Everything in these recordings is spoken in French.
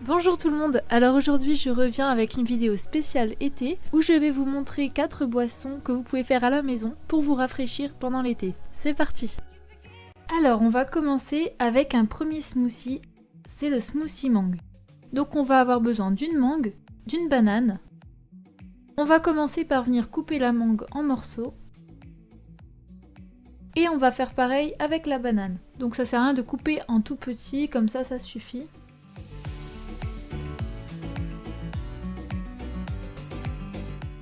Bonjour tout le monde, alors aujourd'hui je reviens avec une vidéo spéciale été où je vais vous montrer 4 boissons que vous pouvez faire à la maison pour vous rafraîchir pendant l'été. C'est parti! Alors on va commencer avec un premier smoothie, c'est le smoothie mangue. Donc on va avoir besoin d'une mangue, d'une banane. On va commencer par venir couper la mangue en morceaux. Et on va faire pareil avec la banane. Donc ça sert à rien de couper en tout petit, comme ça suffit.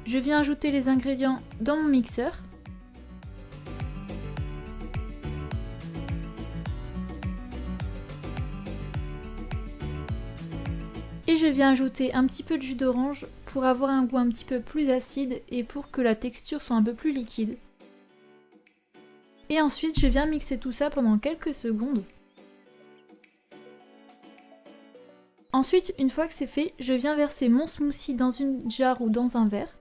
Je viens ajouter les ingrédients dans mon mixeur. Et je viens ajouter un petit peu de jus d'orange pour avoir un goût un petit peu plus acide et pour que la texture soit un peu plus liquide. Et ensuite je viens mixer tout ça pendant quelques secondes. Ensuite, une fois que c'est fait, je viens verser mon smoothie dans une jarre ou dans un verre.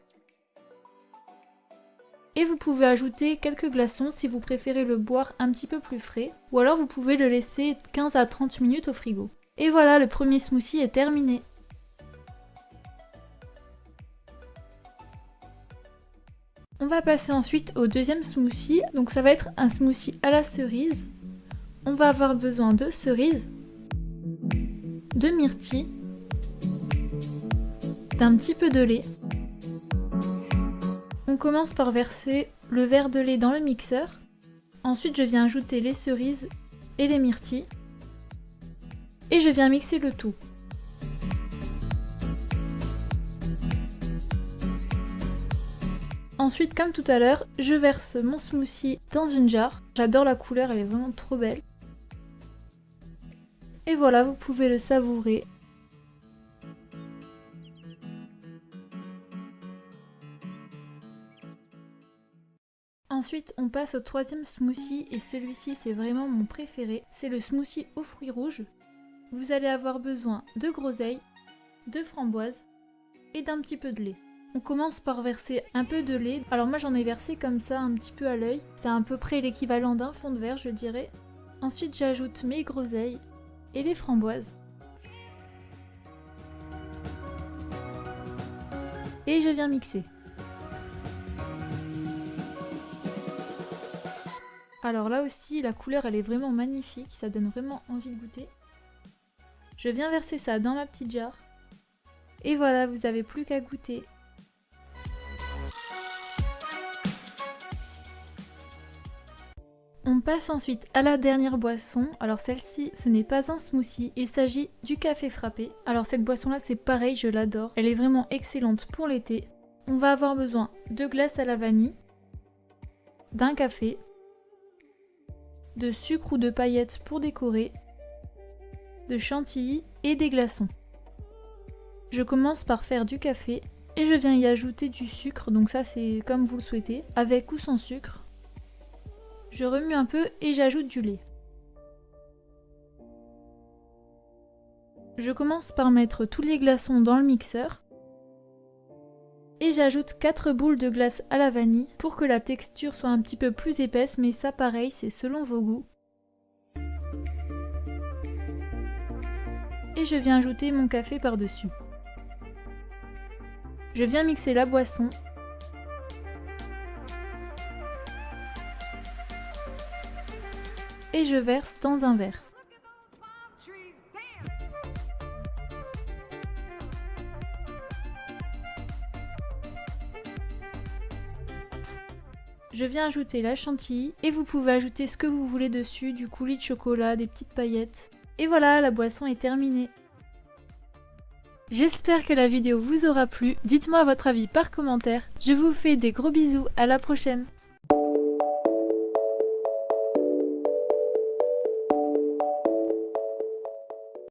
Et vous pouvez ajouter quelques glaçons si vous préférez le boire un petit peu plus frais, ou alors vous pouvez le laisser 15 à 30 minutes au frigo. Et voilà, le premier smoothie est terminé. On va passer ensuite au deuxième smoothie, donc ça va être un smoothie à la cerise. On va avoir besoin de cerises, de myrtille, d'un petit peu de lait. On commence par verser le verre de lait dans le mixeur. Ensuite, je viens ajouter les cerises et les myrtilles. Et je viens mixer le tout. Ensuite, comme tout à l'heure, je verse mon smoothie dans une jarre. J'adore la couleur, elle est vraiment trop belle. Et voilà, vous pouvez le savourer. Ensuite, on passe au troisième smoothie et celui-ci c'est vraiment mon préféré. C'est le smoothie aux fruits rouges. Vous allez avoir besoin de groseilles, de framboises et d'un petit peu de lait. On commence par verser un peu de lait. Alors moi j'en ai versé comme ça un petit peu à l'œil. C'est à peu près l'équivalent d'un fond de verre je dirais. Ensuite j'ajoute mes groseilles et les framboises. Et je viens mixer. Alors là aussi, la couleur elle est vraiment magnifique, ça donne vraiment envie de goûter. Je viens verser ça dans ma petite jarre. Et voilà, vous n'avez plus qu'à goûter. On passe ensuite à la dernière boisson. Alors celle-ci, ce n'est pas un smoothie, il s'agit du café frappé. Alors cette boisson-là, c'est pareil, je l'adore. Elle est vraiment excellente pour l'été. On va avoir besoin de glace à la vanille, d'un café, de sucre ou de paillettes pour décorer, de chantilly et des glaçons. Je commence par faire du café et je viens y ajouter du sucre, donc ça c'est comme vous le souhaitez, avec ou sans sucre. Je remue un peu et j'ajoute du lait. Je commence par mettre tous les glaçons dans le mixeur. Et j'ajoute 4 boules de glace à la vanille pour que la texture soit un petit peu plus épaisse, mais ça pareil, c'est selon vos goûts. Et je viens ajouter mon café par-dessus. Je viens mixer la boisson. Et je verse dans un verre. Je viens ajouter la chantilly et vous pouvez ajouter ce que vous voulez dessus, du coulis de chocolat, des petites paillettes. Et voilà, la boisson est terminée. J'espère que la vidéo vous aura plu. Dites-moi votre avis par commentaire. Je vous fais des gros bisous, à la prochaine.